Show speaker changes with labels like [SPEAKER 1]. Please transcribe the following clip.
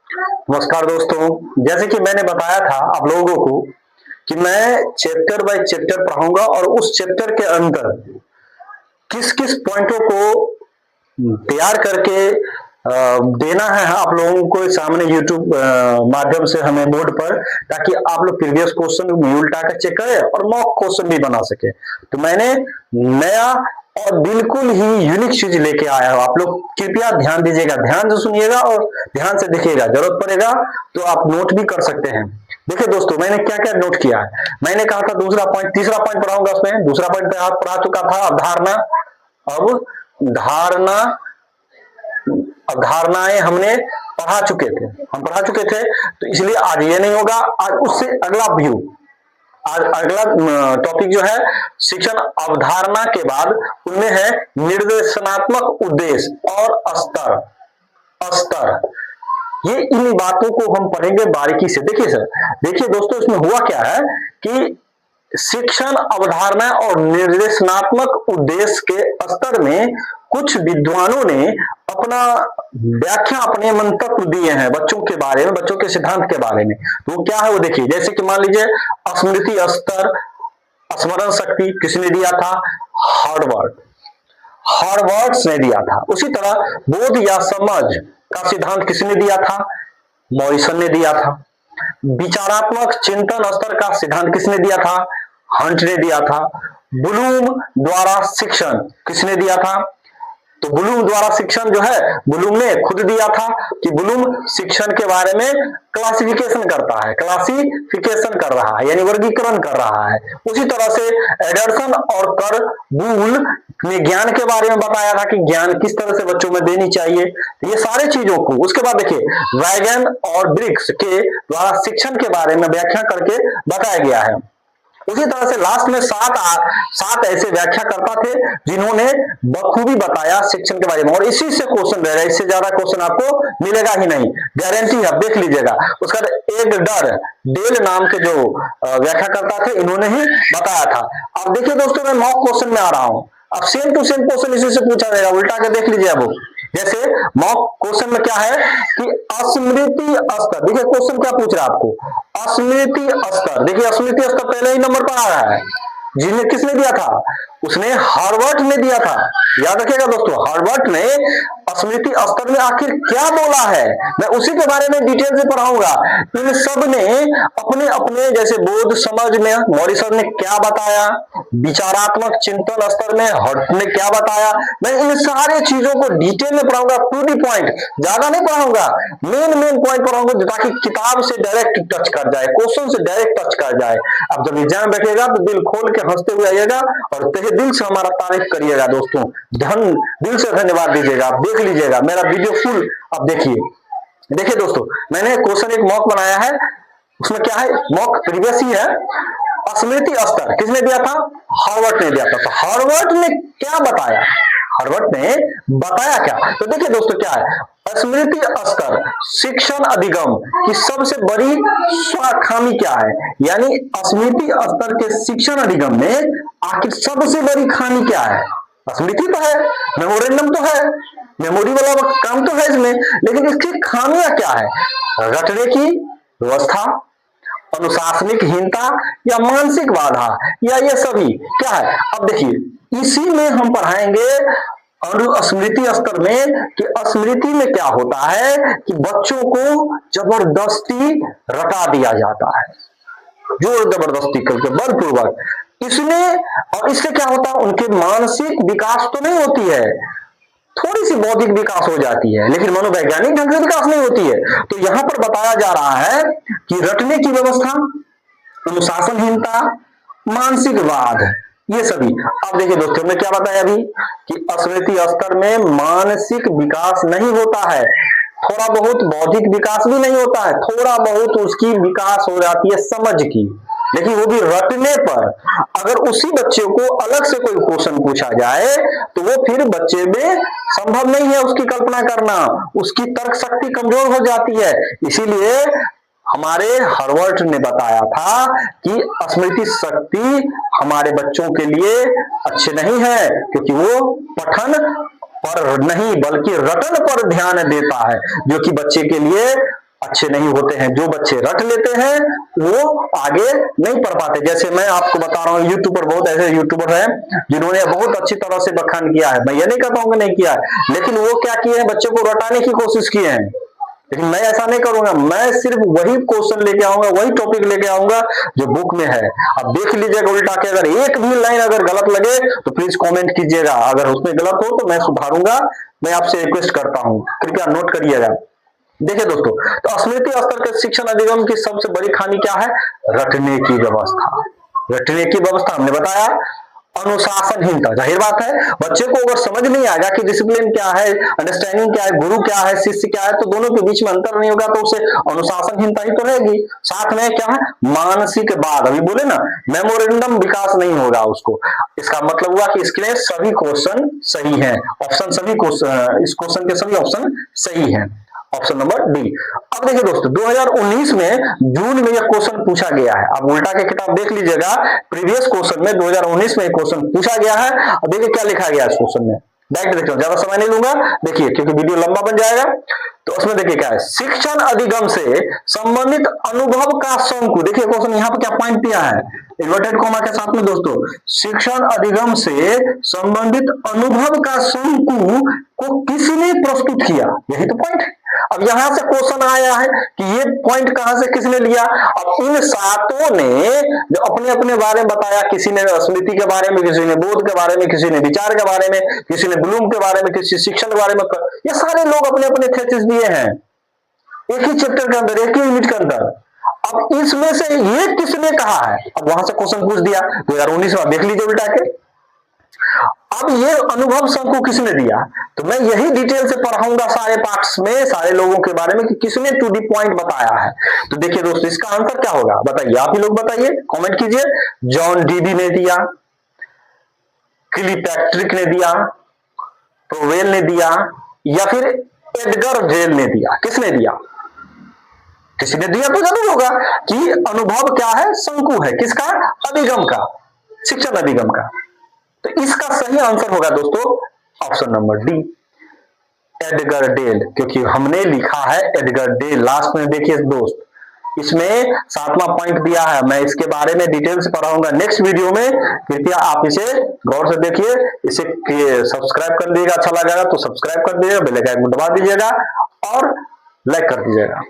[SPEAKER 1] नमस्कार दोस्तों। जैसे कि मैंने बताया था आप लोगों को कि मैं चैप्टर बाय चैप्टर पढ़ाऊंगा और उस चैप्टर के अंदर किस किस पॉइंटों को तैयार करके देना है आप लोगों को सामने यूट्यूब माध्यम से हमें बोर्ड पर, ताकि आप लोग प्रीवियस क्वेश्चन भी उल्टा कर चेक करें और मॉक क्वेश्चन भी बना सके। तो मैंने नया और बिल्कुल ही यूनिक चीज लेके आया हूं। आप लोग कृपया ध्यान दीजिएगा, ध्यान से सुनिएगा और ध्यान से देखिएगा। जरूरत पड़ेगा तो आप नोट भी कर सकते हैं। देखिए दोस्तों, मैंने क्या क्या नोट किया है। मैंने कहा था दूसरा पॉइंट, तीसरा पॉइंट पढ़ाऊंगा उसमें। दूसरा पॉइंट पे आप पढ़ा चुका था अवधारणा। अब धारणा, अवधारणाएं हमने पढ़ा चुके थे, हम पढ़ा चुके थे, तो इसलिए आज ये नहीं होगा। आज उससे अगला व्यू, आज अगला टॉपिक जो है शिक्षण अवधारणा के बाद उनमें है निर्देशनात्मक उद्देश्य और स्तर। स्तर, ये इन बातों को हम पढ़ेंगे बारीकी से। देखिए सर, देखिए दोस्तों, इसमें हुआ क्या है कि शिक्षण अवधारणा और निर्देशनात्मक उद्देश्य के स्तर में कुछ विद्वानों ने अपना व्याख्या, अपने मंतव्य दिए हैं बच्चों के बारे में, बच्चों के सिद्धांत के बारे में। तो वो क्या है वो देखिए। जैसे कि मान लीजिए स्मृति स्तर, स्मरण शक्ति किसने दिया था? हार्वर्ड, हार्वर्ड्स ने दिया था। उसी तरह बोध या समझ का सिद्धांत किसने दिया था? मॉरिसन ने दिया था। विचारात्मक चिंतन स्तर का सिद्धांत किसने दिया था? हंट ने दिया था। ब्लूम द्वारा शिक्षण किसने दिया था? तो ब्लूम द्वारा शिक्षण जो है, ब्लूम ने खुद दिया था कि ब्लूम शिक्षण के बारे में क्लासिफिकेशन करता है, क्लासिफिकेशन कर रहा है, यानी वर्गीकरण कर रहा है। उसी तरह से एडरसन और करबूल ने ज्ञान के बारे में बताया था कि ज्ञान किस तरह से बच्चों में देनी चाहिए। तो ये सारे चीजों को, उसके बाद देखिए वैगन और ब्रिक्स के द्वारा शिक्षण के बारे में व्याख्या करके बताया गया है। उसी तरह से लास्ट में सात ऐसे व्याख्याकर्ता थे जिन्होंने बखूबी बताया शिक्षण के बारे में। और इसी से क्वेश्चन रहेगा, इससे ज्यादा क्वेश्चन आपको मिलेगा ही नहीं, गारंटी है। आप देख लीजिएगा। उसका एक डर डेल नाम के जो व्याख्याकर्ता थे, इन्होंने ही बताया था। अब देखिए दोस्तों, मैं मॉक क्वेश्चन में आ रहा हूं। अब सेम टू सेम क्वेश्चन इसी से पूछा जाएगा, उल्टा के देख लीजिए। अब जैसे मॉक क्वेश्चन में क्या है कि स्मृति स्तर, देखिए क्वेश्चन क्या पूछ रहा है आपको, स्मृति स्तर। देखिए स्मृति स्तर पहले ही नंबर पर आ रहा है। जिन्हें किसने दिया था? उसने हार्वर्ड ने दिया था। याद रखिएगा दोस्तों, हार्वर्ड ने स्मृति स्तर में आखिर क्या बोला है, मैं उसी के बारे में डिटेल से पढ़ाऊंगा। इन सब ने अपने अपने, जैसे बोध समझ में मॉरिसन ने क्या बताया, विचारात्मक चिंतन स्तर में हर्ट ने क्या बताया, मैं इन सारे चीजों को डिटेल में पढ़ाऊंगा, टू दी पॉइंट। ज्यादा नहीं पढ़ाऊंगा, मेन मेन पॉइंट पढ़ाऊंगा, ताकि किताब से डायरेक्ट टच कर जाए, क्वेश्चन से डायरेक्ट टच कर जाए। अब जब एग्जाम बैठेगा तो दिल खोल के हंसते हुए आइएगा और तहे दिल से हमारा तारीफ करिएगा दोस्तों। दिल से धन्यवाद दीजिएगा। आप देख लीजिएगा मेरा वीडियो फुल, आप देखिए। देखिए दोस्तों, मैंने क्वेश्चन एक मॉक बनाया है। उसमें क्या है, मॉक प्रीवियस ही है। स्मृति स्तर किसने दिया था? हार्वर्ड ने दिया था। तो हार्वर्ड ने क्या बताया? हार्वर्ड ने बताया क्या? तो देखिए दोस्तों, क्या है स्मृति स्तर शिक्षण अधिगम की सबसे बड़ी खामी क्या है, यानी स्मृति स्तर के शिक्षण अधिगम में आखिर सबसे बड़ी खामी क्या है? स्मृति तो है, मेमोरेंडम तो है, मेमोरी वाला काम तो है इसमें, लेकिन इसकी खामियां क्या है? रटने की व्यवस्था, अनुशासनिकहीनता या मानसिक बाधा, या ये सभी क्या है? अब देखिए, इसी में हम पढ़ाएंगे स्मृति स्तर में कि स्मृति में क्या होता है कि बच्चों को जबरदस्ती रटा दिया जाता है, जोर जबरदस्ती करके, बलपूर्वक। इसमें और इससे क्या होता है, उनके मानसिक विकास तो नहीं होती है, थोड़ी सी बौद्धिक विकास हो जाती है, लेकिन मनोवैज्ञानिक ढंग से विकास नहीं होती है। तो यहां पर बताया जा रहा है कि रटने की व्यवस्था, अनुशासनहीनता, मानसिक वाद, ये सभी। अब देखिए दोस्तों, हमने क्या बताया अभी कि स्मृति स्तर में मानसिक विकास नहीं होता है, थोड़ा बहुत बौद्धिक विकास भी नहीं होता है, थोड़ा बहुत उसकी विकास हो जाती है समझ की, लेकिन वो भी रटने पर। अगर उसी बच्चे को अलग से कोई क्वेश्चन पूछा जाए तो वो फिर बच्चे में संभव नहीं है उसकी कल्पना करना, उसकी तर्क शक्ति कमजोर हो जाती है। इसीलिए हमारे हार्वर्ड ने बताया था कि स्मृति शक्ति हमारे बच्चों के लिए अच्छे नहीं है, क्योंकि वो पठन पर नहीं बल्कि रटन पर ध्यान देता है, जो कि बच्चे के लिए अच्छे नहीं होते हैं। जो बच्चे रट लेते हैं वो आगे नहीं पढ़ पाते। जैसे मैं आपको बता रहा हूँ, यूट्यूब पर बहुत ऐसे यूट्यूबर हैं जिन्होंने बहुत अच्छी तरह से बखान किया है, मैं ये नहीं कहता हूँ कि नहीं किया है, लेकिन वो क्या किए हैं, बच्चे को रटाने की कोशिश किए हैं। लेकिन मैं ऐसा नहीं करूंगा, मैं सिर्फ वही क्वेश्चन लेके आऊंगा, वही टॉपिक लेके आऊंगा जो बुक में है। अब देख लीजिएगा उल्टा के, अगर एक भी लाइन अगर गलत लगे तो प्लीज कमेंट कीजिएगा, अगर उसमें गलत हो तो मैं सुधारूंगा। मैं आपसे रिक्वेस्ट करता हूं, कृपया नोट करिएगा। देखिए दोस्तों, तो स्मृति स्तर के शिक्षण अधिगम की सबसे बड़ी खामी क्या है? रटने की व्यवस्था। रटने की व्यवस्था हमने बताया, अनुशासनहीनता। जाहिर बात है, बच्चे को अगर समझ नहीं आएगा कि डिसिप्लिन क्या है, अंडरस्टैंडिंग क्या है, गुरु क्या है, शिष्य क्या है, तो दोनों के बीच में अंतर नहीं होगा, तो उसे अनुशासनहीनता ही तो रहेगी। साथ में क्या है? मानसिक बाद, अभी बोले ना, मेमोरेंडम विकास नहीं होगा उसको। इसका मतलब हुआ कि इसके लिए सभी क्वेश्चन सही है, ऑप्शन सभी क्वेश्चन, इस क्वेश्चन के सभी ऑप्शन सही है, ऑप्शन नंबर डी। अब देखिए दोस्तों, 2019 में जून में यह क्वेश्चन पूछा गया है। अब उल्टा के किताब देख लीजिएगा, प्रीवियस क्वेश्चन में 2019 में क्वेश्चन पूछा गया है। अब देखिए क्या लिखा गया है इस क्वेश्चन में, डायरेक्ट देखिए, ज्यादा समय नहीं लूंगा, देखिए क्योंकि वीडियो लंबा बन जाएगा। तो उसमें देखिए क्या है, शिक्षण अधिगम से संबंधित अनुभव का शंकु। देखिए क्वेश्चन यहाँ पे क्या पॉइंट दिया है, इन्वर्टेड कॉमा के साथ में दोस्तों, शिक्षण अधिगम से संबंधित अनुभव का शंकु को किसने प्रस्तुत किया, यही तो पॉइंट है। अब यहां से क्वेश्चन आया है कि ये पॉइंट कहां से किसने लिया। अब इन सातों ने जो अपने अपने बारे में बताया, किसी ने स्मृति के बारे में, किसी ने बोध के बारे में, किसी ने विचार के बारे में, किसी ने ब्लूम के बारे में, किसी शिक्षण के बारे में, ये सारे लोग अपने अपने थीसिस दिए हैं एक ही चैप्टर के अंदर, एक ही यूनिट के अंदर। अब इसमें से ये किसने कहा है, अब वहां से क्वेश्चन पूछ दिया 2019 में, देख लीजिए उल्टा के। अब ये अनुभव शंकु किसने दिया, तो मैं यही डिटेल से पढ़ाऊंगा सारे पार्ट्स में, सारे लोगों के बारे में कि किसने टू दी पॉइंट बताया है। तो देखिए दोस्तों, इसका आंसर क्या होगा बताइए, आप ही लोग बताइए, कमेंट कीजिए। जॉन डीबी ने दिया, किलीपैट्रिक ने दिया, प्रोवेल ने दिया, या फिर एडगर जेल ने दिया। किसने दिया? किसी ने दिया तो जरूर होगा कि अनुभव क्या है, शंकु है, किसका? अधिगम का, शिक्षण अधिगम का। तो इसका सही आंसर होगा दोस्तों option number D, Edgar Dale, क्योंकि हमने लिखा है एडगर डेल लास्ट में। देखिए दोस्त, इसमें 7वां पॉइंट दिया है, मैं इसके बारे में डिटेल से पढ़ाऊंगा नेक्स्ट वीडियो में, कृपया आप इसे गौर से देखिए। इसे सब्सक्राइब कर लीजिएगा, अच्छा लगेगा तो सब्सक्राइब कर दीजिएगा, बेल आइकन को दबा दीजिएगा और लाइक कर दीजिएगा।